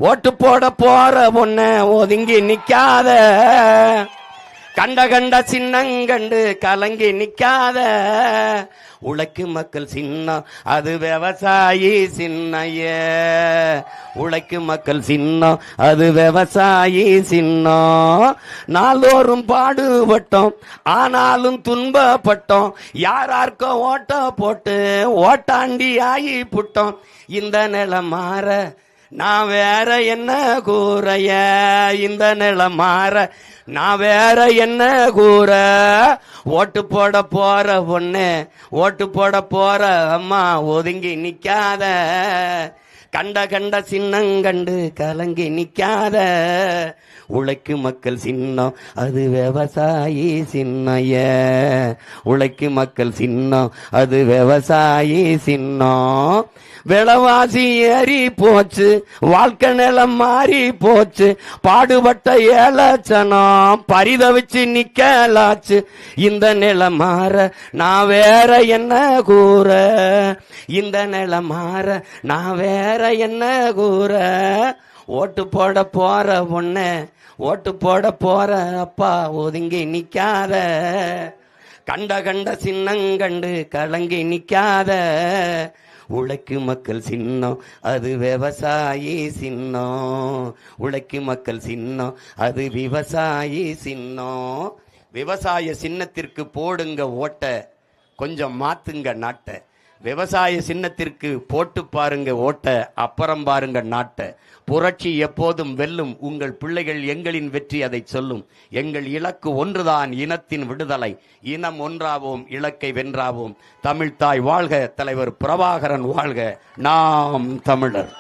ஓட்டு போட போற பொண்ண ஒதுங்கி நிக்காத, கண்ட கண்ட சின்னங்கண்டு கலங்கி நிக்காத. உழைக்கும் மக்கள் சின்னம் அது விவசாயி சின்னைய, உழைக்கும் மக்கள் சின்னம் அது விவசாயி சின்னம். நாள்தோறும் பாடுபட்டோம் ஆனாலும் துன்பப்பட்டோம், யாரார்க்கோ ஓட்ட போட்டு ஓட்டாண்டி ஆகி புட்டோம். இந்த நிலை மாற நான் வேற என்ன கூறைய, இந்த நிலை மாற நான் வேற என்ன கூற. ஓட்டு போட போற பொண்ணு, ஓட்டு போட போற அம்மா ஒதுங்கி நிக்காத, கண்ட கண்ட சின்னங்கண்டு கலங்கி நிக்காத. உழைக்கும் மக்கள் சின்னம் அது விவசாயி சின்னைய, உழைக்கும் மக்கள் சின்னம் அது விவசாயி சின்னம். விலைவாசி ஏறி போச்சு, வாழ்க்கை நிலம் மாறி போச்சு, பாடுபட்ட ஏழச்சனம் பரிதவிச்சு நிக்கலாச்சு. இந்த நிலை மாற நான் வேற என்ன கூற, இந்த நிலை மாற நான் வேற என்ன கூற. ஓட்டு போட போற பொண்ணு, ஓட்டு போட போற அப்பா ஒதுங்கி நிக்காத, கண்ட கண்ட சின்னங்கண்டு கலங்கி நிக்காத. உழைக்கும் மக்கள் சின்னம் அது விவசாயி சின்னம், உழைக்கும் மக்கள் சின்னம் அது விவசாயி சின்னம். விவசாய சின்னத்திற்கு போடுங்க ஓட்ட, கொஞ்சம் மாத்துங்க நாட்டை. விவசாய சின்னத்திற்கு போட்டு பாருங்க ஓட்ட, அப்புறம் பாருங்க நாட்டை. புரட்சி எப்போதும் வெல்லும், உங்கள் பிள்ளைகள் எங்களின் வெற்றி அதை சொல்லும். எங்கள் இலக்கு ஒன்றுதான், இனத்தின் விடுதலை. இனம் ஒன்றாவோம், இலக்கை வென்றாவோம். தமிழ்தாய் வாழ்க, தலைவர் பிரபாகரன் வாழ்க, நாம் தமிழர்.